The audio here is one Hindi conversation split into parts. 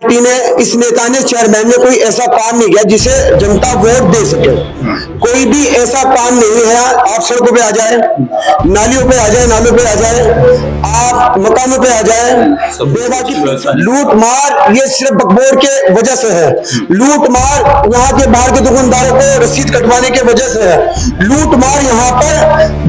पार्टी ने, इस नेता ने, चेयरमैन ने कोई ऐसा काम नहीं किया जिसे जनता वोट दे सके। कोई भी ऐसा काम नहीं है। आप सड़कों पे आ जाए, नालियों पे आ जाए, नालों पे आ जाए, आप मकानों पे आ जाए, बेबाकी लूट मार ये सिर्फ बकबोर के वजह से है। लूट मार यहाँ के बाहर के दुकानदारों को रसीद कटवाने के वजह से है। लूट मार यहाँ पर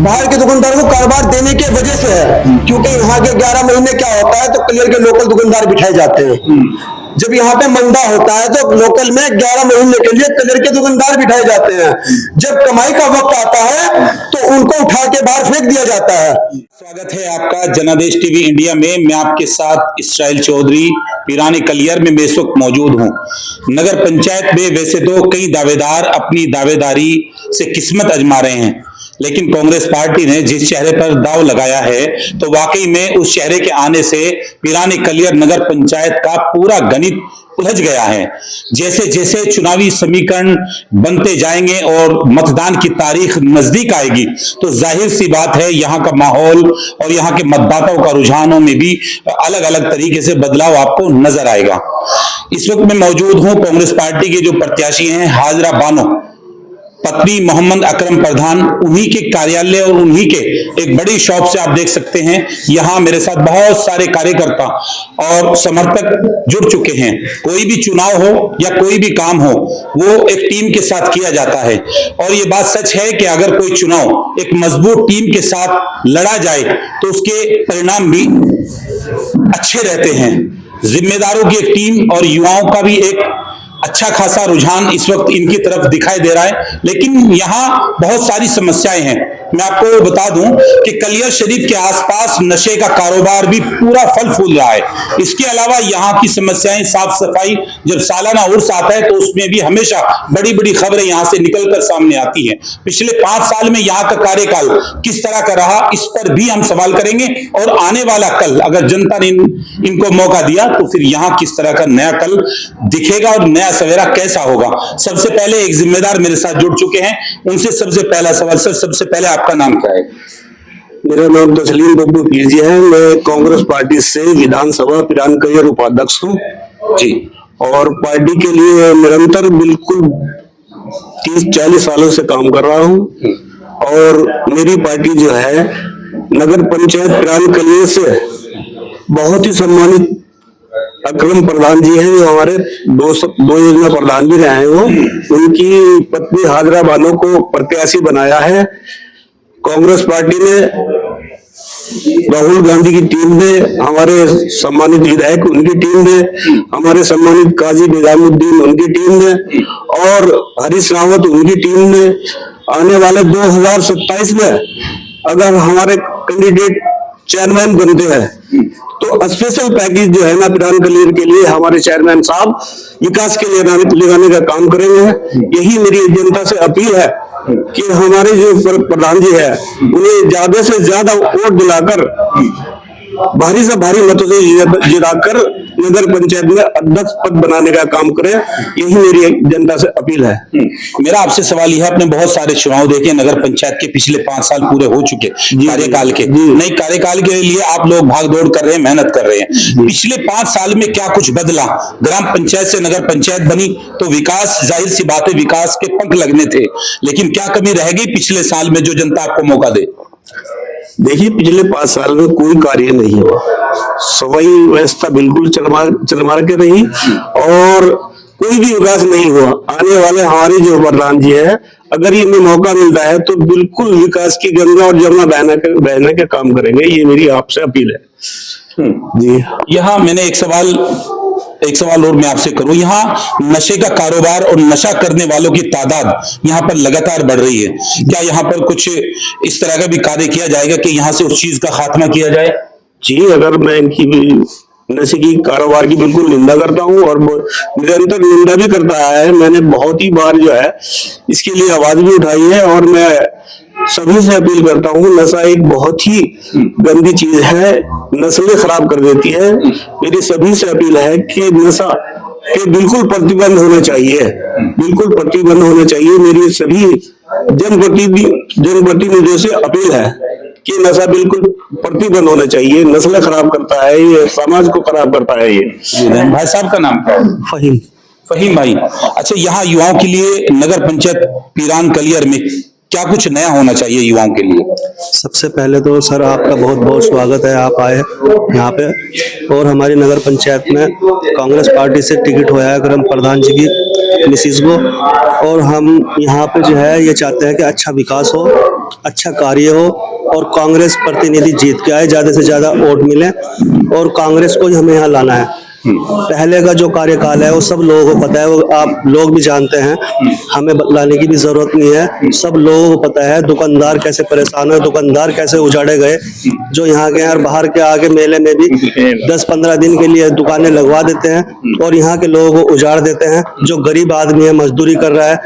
बाहर के दुकानदारों को कारोबार देने के वजह से है, क्योंकि यहाँ के 11 महीने क्या होता है तो क्लियर के लोकल दुकानदार बिठाए जाते हैं। जब यहाँ पे मंदा होता है तो लोकल में 11 महीने के लिए कलर के दुकानदार बिठाए जाते हैं। जब कमाई का वक्त आता है तो उनको उठा के बाहर फेंक दिया जाता है। स्वागत है आपका जनादेश टीवी इंडिया में। मैं आपके साथ इसराइल चौधरी पिरानी कलियर में इस वक्त मौजूद हूं। नगर पंचायत में वैसे तो कई दावेदार अपनी दावेदारी से किस्मत आजमा रहे हैं, लेकिन कांग्रेस पार्टी ने जिस चेहरे पर दाव लगाया है तो वाकई में उस चेहरे के आने से पिरानी कलियर नगर पंचायत का पूरा गणित उलझ गया है। जैसे जैसे चुनावी समीकरण बनते जाएंगे और मतदान की तारीख नजदीक आएगी तो जाहिर सी बात है यहाँ का माहौल और यहाँ के मतदाताओं का रुझानों में भी अलग अलग तरीके से बदलाव आपको नजर आएगा। इस वक्त मैं मौजूद हूँ कांग्रेस पार्टी के जो प्रत्याशी हैं हाजरा बानो पत्नी मोहम्मद अकरम प्रधान, उन्हीं के कार्यालय और उन्हीं के एक बड़ी शॉप से आप देख सकते हैं यहाँ मेरे साथ बहुत सारे कार्यकर्ता और समर्थक जुड़ चुके हैं। कोई भी चुनाव हो या कोई भी काम हो वो एक टीम के साथ किया जाता है और ये बात सच है कि अगर कोई चुनाव एक मजबूत टीम के साथ लड़ा जाए तो उसके परिणाम भी अच्छे रहते हैं। जिम्मेदारों की एक टीम और युवाओं का भी एक अच्छा खासा रुझान इस वक्त इनकी तरफ दिखाई दे रहा है, लेकिन यहाँ बहुत सारी समस्याएं हैं। मैं आपको बता दूं कि कलियर शरीफ के आसपास नशे का कारोबार भी पूरा फल फूल रहा है। इसके अलावा यहाँ की समस्याएं, साफ सफाई, जब सालाना उर्स आता है तो उसमें भी हमेशा बड़ी बड़ी खबरें यहाँ से निकलकर सामने आती हैं। पिछले 5 साल में यहाँ का कार्यकाल किस तरह का रहा इस पर भी हम सवाल करेंगे और आने वाला कल अगर जनता ने इनको मौका दिया तो फिर यहाँ किस तरह का नया कल दिखेगा और नया सवेरा कैसा होगा। सबसे पहले एक जिम्मेदार मेरे साथ जुड़ चुके हैं, उनसे सबसे पहला सवाल। सर, सबसे पहले आपका नाम क्या है? मेरा नाम तस्लीम बब्बू पीर जी है। मैं कांग्रेस पार्टी से विधानसभा पिरानी कलियर उपाध्यक्ष हूँ जी, और पार्टी के लिए निरंतर बिल्कुल 30-40 सालों से काम कर रहा हूँ। और मेरी पार्टी जो है नगर पंचायत पिरानी कलियर से बहुत ही सम्मानित अकरम प्रधान जी हैं, जो हमारे दो योजना प्रधान भी रहे हैं। वो उनकी पत्नी हाजरा बानो को प्रत्याशी बनाया है। कांग्रेस पार्टी ने राहुल गांधी की टीम ने, हमारे सम्मानित विधायक उनकी टीम ने, हमारे सम्मानित काजी निजामुद्दीन उनकी टीम ने और हरीश रावत उनकी टीम ने आने वाले 2027 में अगर हमारे कैंडिडेट चेयरमैन बनते हैं तो स्पेशल पैकेज जो है ना पिरानी कलियर के लिए हमारे चेयरमैन साहब विकास के लिए लगाने का काम करेंगे। यही मेरी जनता से अपील है कि हमारे जो प्रधान जी है उन्हें ज्यादा से ज्यादा वोट दिलाकर भारी से भारी मतों से जिताकर नगर पंचायत में अध्यक्ष पद बनाने का काम करें। यही मेरी जनता से अपील है। मेरा आपसे सवाल यह है, आपने बहुत सारे चुनाव देखे, नगर पंचायत के पिछले 5 साल पूरे हो चुके कार्यकाल के, नई कार्यकाल के लिए आप लोग भाग दौड़ कर रहे हैं, मेहनत कर रहे हैं। पिछले 5 साल में क्या कुछ बदला? ग्राम पंचायत से नगर पंचायत बनी तो विकास, जाहिर सी बात है विकास के पंख लगने थे, लेकिन क्या कमी रह गई पिछले साल में जो जनता आपको मौका दे? देखिए, पिछले 5 साल में कोई कार्य नहीं हुआ। सफाई व्यवस्था बिल्कुल चरमरा के रही और कोई भी विकास नहीं हुआ। आने वाले हमारे जो प्रधान जी है, अगर इन्हें मौका मिलता है तो बिल्कुल विकास की गंगा और जमुना बहने के काम करेंगे। ये मेरी आपसे अपील है जी। यहाँ मैंने एक सवाल और मैं आपसे करूं, यहाँ नशे का कारोबार और नशा करने वालों की तादाद यहाँ पर लगातार बढ़ रही है। क्या यहाँ पर कुछ इस तरह का भी कार्य किया जाएगा कि यहाँ से उस चीज का खात्मा किया जाए? जी, अगर मैं इनकी भी नशे की कारोबार की बिल्कुल निंदा करता हूँ और निरंतर निंदा भी करता है। मैंने बहुत ही बार जो है इसके लिए आवाज भी उठाई है और मैं सभी से अपील करता हूँ, नशा एक बहुत ही गंदी चीज है, नस्लें खराब कर देती है। मेरी सभी से अपील है कि नशा के बिल्कुल प्रतिबंध होना चाहिए, बिल्कुल प्रतिबंध होना चाहिए। मेरी सभी जनप्रतिनिधियों से अपील है कि नशा बिल्कुल प्रतिबंध होना चाहिए। नस्लें खराब करता है ये, समाज को खराब करता है ये। भाई साहब का नाम क्या है? फहीम। फहीम भाई, अच्छा यहाँ युवाओं के लिए नगर पंचायत पीरान कलियर में क्या कुछ नया होना चाहिए युवाओं के लिए? सबसे पहले तो सर आपका बहुत बहुत स्वागत है, आप आए यहाँ पे। और हमारी नगर पंचायत में कांग्रेस पार्टी से टिकट होया है क्रम प्रधान जी की मिसिस को, और हम यहाँ पे जो है ये चाहते हैं कि अच्छा विकास हो, अच्छा कार्य हो और कांग्रेस प्रतिनिधि जीत के आए, ज्यादा से ज्यादा वोट मिले और कांग्रेस को ही हमें यहाँ लाना है। पहले का जो कार्यकाल है वो सब लोगों को पता है, वो आप लोग भी जानते हैं, हमें बतलाने की भी जरूरत नहीं है, सब लोगों को पता है। दुकानदार कैसे परेशान हुए, दुकानदार कैसे उजाड़े गए, जो यहाँ के और बाहर के आगे मेले में भी 10-15 दिन के लिए दुकानें लगवा देते हैं और यहाँ के लोगों को उजाड़ देते हैं। जो गरीब आदमी है, मजदूरी कर रहा है,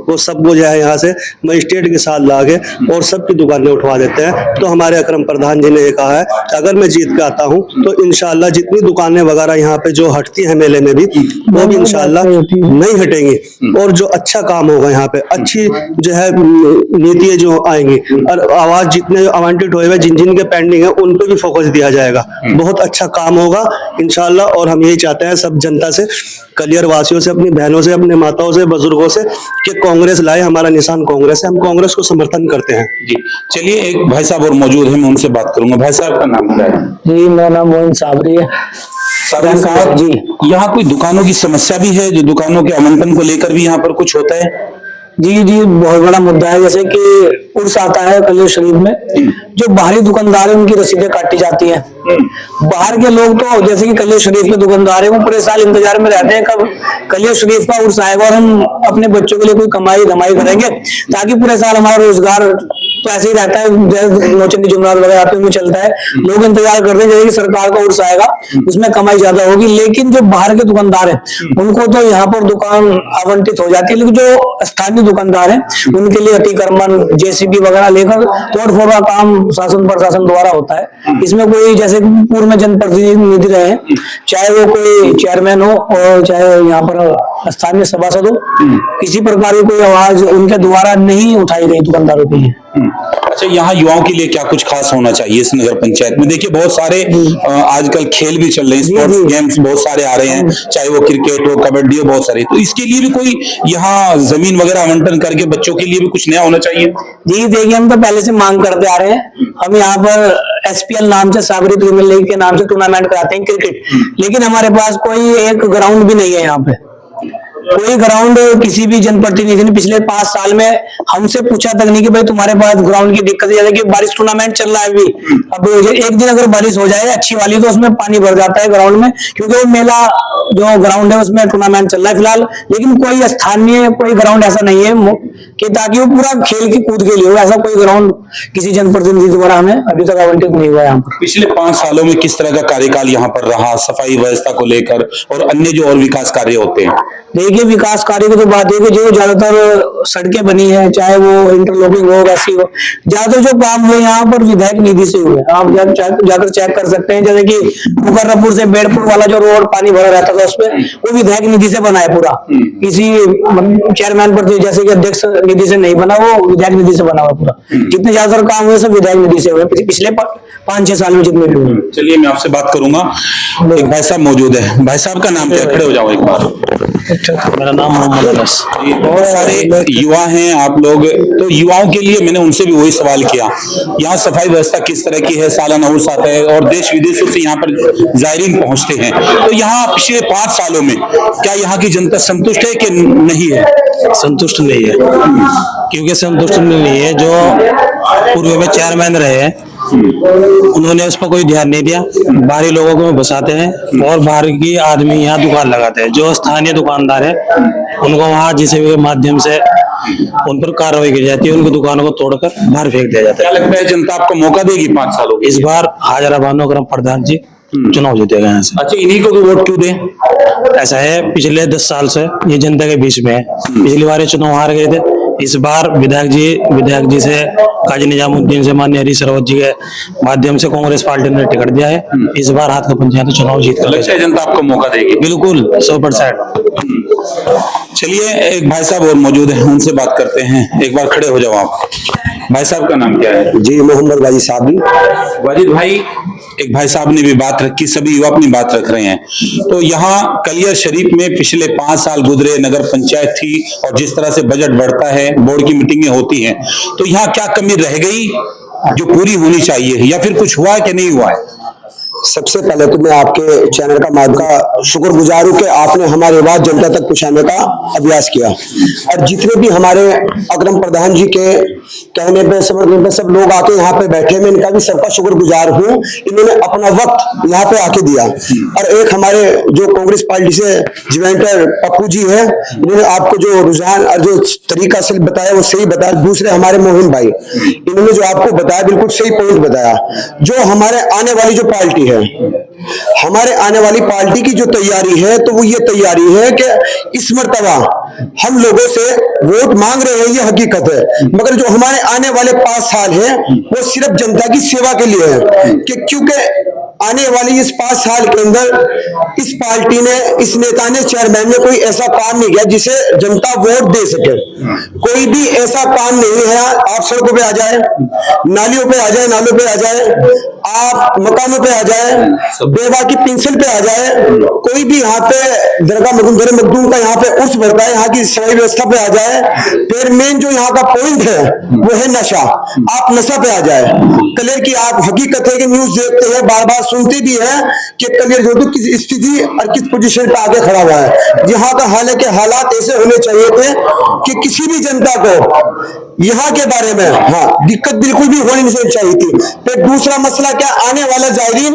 वो सबको जो है यहाँ से मजिस्ट्रेट के साथ लाके और सबकी दुकानें उठवा देते हैं। तो हमारे अकरम प्रधान जी ने ये कहा है अगर मैं जीत के आता हूँ तो इंशाल्लाह जितनी दुकानें वगैरह यहाँ पे जो हटती है मेले में भी, वो भी इंशाल्लाह नहीं हटेंगी और जो अच्छा काम होगा यहाँ पे, अच्छी जो है नीतियाँ जो आएंगी और आवाज जितने आवंटित हुए हैं, जिन जिन के पेंडिंग है उन पे भी फोकस दिया जाएगा। बहुत अच्छा काम होगा इंशाल्लाह। और हम यही चाहते हैं सब जनता से, कलियर वासियों से, अपनी बहनों से, अपने माताओं से, बुजुर्गों से कि कांग्रेस लाए, हमारा निशान कांग्रेस है, हम कांग्रेस को समर्थन करते हैं। जी चलिए, एक भाई साहब और मौजूद हैं, मैं उनसे बात करूंगा। भाई साहब का नाम क्या है? जी मेरा नाम मोइन साबरी है। साबरी साहब जी, यहाँ कोई दुकानों की समस्या भी है, जो दुकानों के आवंटन को लेकर भी यहाँ पर कुछ होता है? जी जी बहुत बड़ा मुद्दा है। जैसे कि उर्स आता है कलियर शरीफ में, जो बाहरी दुकानदार है उनकी रसीदें काटी जाती हैं। बाहर के लोग तो जैसे कि कलियर शरीफ के दुकानदार है, वो पूरे साल इंतजार में रहते हैं कब कलियर शरीफ का उर्स आएगा और हम अपने बच्चों के लिए कोई कमाई धमाई करेंगे, ताकि पूरे साल हमारा रोजगार तो ऐसे ही रहता है। नौचंदी जुमरात वगैरह आते हुए चलता है, लोग इंतजार करते हैं जैसे कि सरकार का उर्स आएगा, उसमें कमाई ज्यादा होगी। लेकिन जो बाहर के दुकानदार हैं उनको तो यहाँ पर दुकान आवंटित हो जाती है, लेकिन जो स्थानीय दुकानदार हैं उनके लिए अतिक्रमण, जेसीबी वगैरह लेकर तोड़फोड़ का काम शासन प्रशासन द्वारा होता है। इसमें कोई जैसे पूर्व में जनप्रतिनिधि रहे, चाहे वो कोई चेयरमैन हो और चाहे यहाँ पर स्थानीय सभासद हो, किसी प्रकार की कोई आवाज उनके द्वारा नहीं उठाई गई दुकानदारों के लिए। अच्छा, यहाँ युवाओं के लिए क्या कुछ खास होना चाहिए इस नगर पंचायत में? देखिए बहुत सारे आजकल खेल भी चल रहे हैं, स्पोर्ट्स गेम्स बहुत सारे आ रहे हैं, चाहे वो क्रिकेट हो, कबड्डी हो, बहुत सारे। तो इसके लिए भी कोई यहाँ जमीन वगैरह आवंटन करके बच्चों के लिए भी कुछ नया होना चाहिए। जी देखिए, हम तो पहले से मांग करते आ रहे हैं। हम यहाँ पर SPL नाम से, साबरी प्रीमियर लीग के नाम से टूर्नामेंट कराते हैं क्रिकेट, लेकिन हमारे पास कोई एक ग्राउंड भी नहीं है। यहाँ पे कोई ग्राउंड किसी भी जनप्रतिनिधि ने पिछले 5 साल में हमसे पूछा तक नहीं कि भाई तुम्हारे पास ग्राउंड की दिक्कत है। जैसे कि बारिश टूर्नामेंट चल रहा है अभी, अब एक दिन अगर बारिश हो जाए अच्छी वाली तो उसमें पानी भर जाता है ग्राउंड में, क्योंकि वो मेला जो ग्राउंड है उसमें टूर्नामेंट चल रहा है फिलहाल। लेकिन कोई स्थानीय कोई ग्राउंड ऐसा नहीं है कि ताकि वो पूरा खेल की कूद के लिए हो, ऐसा कोई ग्राउंड किसी जनप्रतिनिधि द्वारा हमें अभी तक आवंटित नहीं हुआ है। यहाँ पर पिछले 5 सालों में किस तरह का कार्यकाल यहाँ पर रहा, सफाई व्यवस्था को लेकर और अन्य जो और विकास कार्य होते हैं? देखिए, विकास कार्य की तो बात है कि जो ज्यादातर सड़कें बनी है, चाहे वो इंटरलॉकिंग हो, वैसी हो, ज्यादातर जो काम हुए यहाँ पर विधायक निधि से हुए। आप जाकर चेक कर सकते हैं। जैसे कि मुकर्रमपुर से बेड़पुर वाला जो रोड पानी भरा रहता था उसपे, वो विधायक निधि से बना है पूरा, किसी चेयरमैन पर जैसे कि अध्यक्ष निधि से नहीं बना, वो विधायक निधि से बना हुआ पूरा। जितने ज्यादातर काम हुए सब विधायक निधि से हुए पिछले 5-6 साल में जितने भी हुए। चलिए मैं आपसे बात करूंगा। एक भाई साहब मौजूद है, भाई साहब का नाम क्या है? खड़े हो जाओ एक बार। मेरा नाम मोहम्मद अनस। बहुत सारे युवा हैं आप लोग, तो युवाओं के लिए मैंने उनसे भी वही सवाल किया, यहाँ सफाई व्यवस्था किस तरह की है? सालाना उर्स आता है और देश विदेशों से यहाँ पर जायरीन पहुंचते हैं, तो यहाँ पिछले 5 सालों में क्या यहाँ की जनता संतुष्ट है कि नहीं है? संतुष्ट नहीं है, क्योंकि संतुष्ट नहीं है। जो पूर्व में चेयरमैन रहे हैं उन्होंने उस पर कोई ध्यान नहीं दिया, बाहरी लोगों को बसाते हैं और बाहर की आदमी यहाँ दुकान लगाते हैं। जो स्थानीय दुकानदार है उनको वहाँ जिसे भी माध्यम से उन पर कार्रवाई की जाती है, उनकी दुकानों को तोड़कर बाहर फेंक दिया जाता क्या लगता है जनता आपको मौका देगी 5 सालों में? है। इस बार हाजरा भानु क्रम प्रधान जी चुनाव जीतेगा यहाँ से। अच्छा, इन्हीं को भी वोट क्यों दें? ऐसा है, पिछले 10 साल से ये जनता के बीच में है। पिछली बार ये चुनाव हार गए थे, इस बार विधायक जी से, काजी निजामुद्दीन से, माननीय हरीश रावत जी के माध्यम से कांग्रेस पार्टी ने टिकट दिया है। इस बार हाथ का पंचायत चुनाव जीत कर लगता है जनता आपको मौका देगी? बिल्कुल 100%। चलिए एक भाई साहब और मौजूद हैं, उनसे बात करते हैं। एक बार खड़े हो जाओ आप। भाई साहब का नाम क्या है? जी मोहम्मद वाजिद साहब। वाजिद भाई, एक भाई साहब ने भी बात रखी, सभी युवा अपनी बात रख रहे हैं। तो यहाँ कलियर शरीफ में पिछले 5 साल गुजरे, नगर पंचायत थी और जिस तरह से बजट बढ़ता है, बोर्ड की मीटिंगें होती हैं, तो यहाँ क्या कमी रह गई जो पूरी होनी चाहिए, या फिर कुछ हुआ है कि नहीं हुआ है? सबसे पहले तो मैं आपके चैनल का माध्यम का शुक्रगुजार हूं कि आपने हमारी बात जनता तक पहुंचाने का अभ्यास किया। और जितने भी हमारे अग्रम प्रधान जी के कहने पे, समर्थन पे सब लोग आके यहाँ पे बैठे, मैं इनका भी सबका शुक्रगुजार हूँ। इन्होंने अपना वक्त यहाँ पे आके दिया। और एक हमारे जो कांग्रेस पार्टी से ज्वाइंटर पप्पू जी है, इन्होंने आपको जो रुझान और जो तरीका से बताया वो सही बताया। दूसरे हमारे मोहन भाई, इन्होंने जो आपको बताया बिल्कुल सही पॉइंट बताया। जो हमारे आने वाली जो पार्टी है, हमारे आने वाली पार्टी की जो तैयारी है, तो वो ये तैयारी है कि इस मर्तबा हम लोगों से वोट मांग रहे हैं, ये हकीकत है, मगर जो हमारे आने वाले 5 साल है वो सिर्फ जनता की सेवा के लिए है। कि क्योंकि आने वाली इस 5 साल के अंदर इस पार्टी ने, इस नेता ने, चेयरमैन ने कोई ऐसा काम नहीं किया जिसे जनता वोट दे सके। कोई भी ऐसा काम नहीं है। आप सड़कों पे आ जाए, नालियों पे आ जाए, नालों पे आ जाए, आप मकानों पे आ जाए, बेवा की पेंशन पे आ जाए, कोई भी यहाँ पे दरगाह मखदूम का यहाँ पे उर्स भरता है, यहाँ की सही व्यवस्था पे आ जाए, फिर मेन जो यहाँ का पॉइंट है वो है नशा। आप नशा पे आ जाए। कलियर की आप हकीकत है कि न्यूज देखते हैं, बार बार सुनते भी है कि कलियर जो तो किस स्थिति और किस पोजीशन पे आगे खड़ा हुआ है। यहाँ का हाल है कि हालात ऐसे होने चाहिए थे कि किसी भी जनता को यहाँ के बारे में दिक्कत बिल्कुल भी होनी नहीं चाहिए थी। फिर दूसरा मसला क्या, आने वाला जायरीन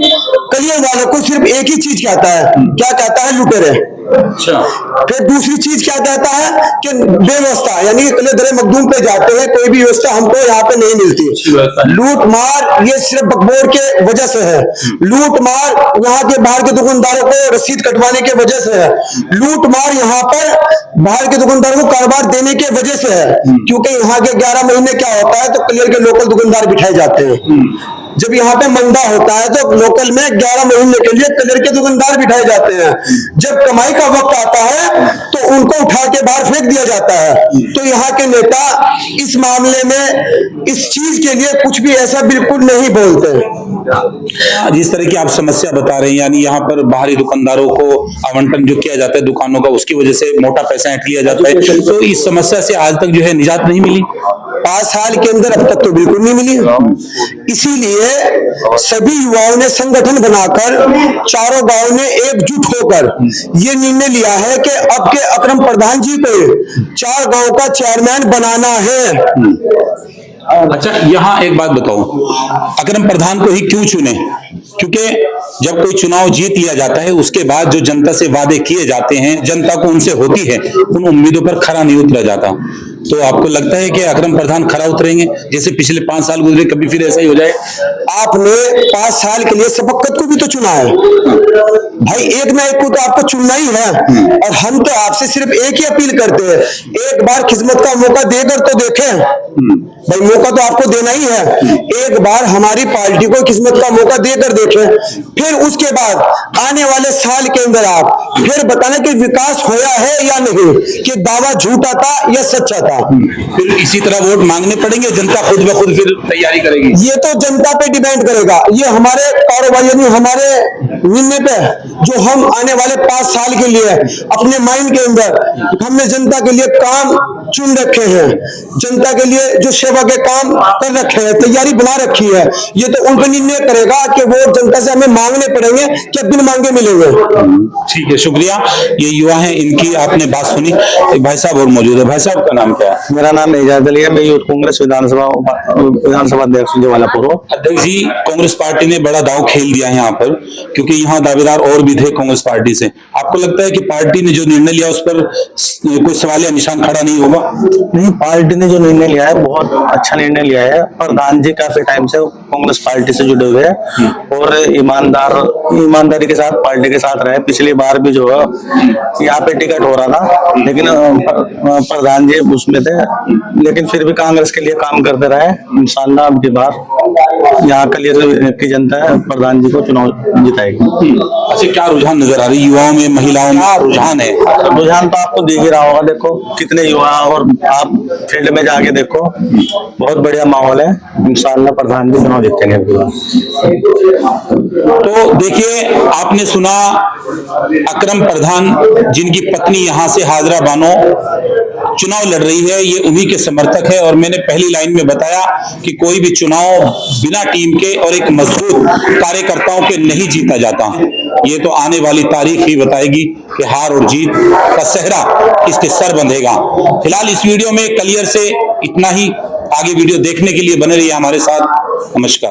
कलियर वालों को सिर्फ एक ही चीज कहता है, क्या कहता है? लुटेरे। अच्छा। फिर दूसरी चीज क्या कहता है कि व्यवस्था, यानी कलियर दरे मखदूम पे जाते हैं, कोई भी व्यवस्था हमको यहाँ पे नहीं मिलती। लूट मार ये सिर्फ बकबोर के वजह से है। लूट मार यहाँ के बाहर के दुकानदारों को रसीद कटवाने के वजह से है। लूट मार यहाँ पर बाहर के दुकानदारों को कारोबार देने के वजह से है। क्योंकि यहाँ के 11 महीने क्या होता है, तो कलियर के लोकल दुकानदार बिठाए जाते हैं। जब यहाँ पे मंदा होता है तो लोकल में 11 महीने के लिए कलियर के दुकानदार बिठाए जाते हैं। जब कमाई का वक्त आता है तो उनको उठा के बाहर फेंक दिया जाता है। तो यहाँ के नेता इस मामले में, इस चीज के लिए कुछ भी ऐसा बिल्कुल नहीं बोलते। जिस तरह की आप समस्या बता रहे हैं, यानी यहाँ पर बाहरी दुकानदारों को आवंटन जो किया जाता है दुकानों का, उसकी वजह से मोटा पैसा ऐंठ लिया जाता है, तो इस समस्या से आज तक जो है निजात नहीं मिली। 5 साल के अंदर अब तक तो बिल्कुल नहीं मिली। इसीलिए सभी युवाओं ने संगठन बनाकर, चारों गांव ने एकजुट होकर ये निर्णय लिया है कि अब के अकरम प्रधान जी को 4 गांव का चेयरमैन बनाना है। अच्छा, यहाँ एक बात बताओ, अकरम प्रधान को ही क्यों चुने? क्योंकि जब कोई चुनाव जीत लिया जाता है उसके बाद जो जनता से वादे किए जाते हैं, जनता को उनसे होती है, उन उम्मीदों पर खरा नहीं उतरा जाता। तो आपको लगता है कि अकरम प्रधान खरा उतरेंगे? जैसे पिछले 5 साल गुजरे, कभी फिर ऐसा ही हो जाए? आपने 5 साल के लिए सबकत को भी तो चुना है भाई, एक ना एक को तो आपको चुनना ही है। और हम तो आपसे सिर्फ एक ही अपील करते हैं, एक बार खिदमत का मौका देकर तो देखें भाई। मौका तो आपको देना ही है। एक बार हमारी पार्टी को किस्मत का मौका देकर देखें, फिर उसके बाद आने वाले साल के अंदर आप फिर बताना कि विकास होया है या नहीं, कि दावा झूठा था या सच्चा था। फिर इसी तरह वोट मांगने पड़ेंगे, जनता खुद ब खुद फिर तैयारी करेगी। ये तो जनता पे डिपेंड करेगा। ये हमारे कारोबार, यानी हमारे निर्णय पे, जो हम आने वाले 5 साल के लिए अपने माइंड के अंदर हमने जनता के लिए काम चुन रखे हैं, जनता के लिए जो सेवा के काम कर रखे हैं, तैयारी बना रखी है, ये तो उन पर निर्णय करेगा कि वोट जनता से हमें मांगने पड़ेंगे कि बिन मांगे मिलेंगे। ठीक है, शुक्रिया। ये युवा हैं, इनकी आपने बात सुनी। एक भाई साहब और मौजूद है। भाई साहब का नाम क्या है? मेरा नाम एजाज अली है, मैं यूथ कांग्रेस विधानसभा अध्यक्ष जवाला पूर्व। अध्यक्ष जी, कांग्रेस पार्टी ने बड़ा दांव खेल दिया है यहाँ पर, क्योंकि यहाँ दावेदार और भी थे कांग्रेस पार्टी से। आपको लगता है कि पार्टी ने जो निर्णय लिया उस पर कोई सवालिया निशान खड़ा नहीं होगा? नहीं, पार्टी ने जो निर्णय लिया है बहुत अच्छा निर्णय लिया है। प्रधान जी काफी टाइम से कांग्रेस पार्टी से जुड़े हुए हैं और ईमानदारी के साथ पार्टी के साथ रहे। पिछली बार भी जो है यहाँ पे टिकट हो रहा था, लेकिन प्रधान जी उसमें थे, लेकिन फिर भी कांग्रेस के लिए काम करते रहे। इंशाल्लाह अब की बार यहाँ कलियर की जनता है प्रधान जी को चुनाव जिताएगी। अच्छा, क्या रुझान नजर आ रही है युवाओं में, महिलाओं में? क्या रुझान है? रुझान तो आपको दिख ही रहा होगा, देखो कितने युवा, और आप फील्ड में जाके देखो बहुत बढ़िया माहौल है। इंशाल्लाह प्रधान जी चुनाव जीतेंगे। तो देखिए, आपने सुना अकरम प्रधान, जिनकी पत्नी यहाँ से हाजरा बानो चुनाव लड़ रही है, ये उन्हीं के समर्थक है। और मैंने पहली लाइन में बताया कि कोई भी चुनाव बिना टीम के और एक मजबूत कार्यकर्ताओं के नहीं जीता जाता। ये तो आने वाली तारीख ही बताएगी कि हार और जीत का सेहरा किसके सर बंधेगा। फिलहाल इस वीडियो में कलियर से इतना ही। आगे वीडियो देखने के लिए बने रहिए हमारे साथ। नमस्कार।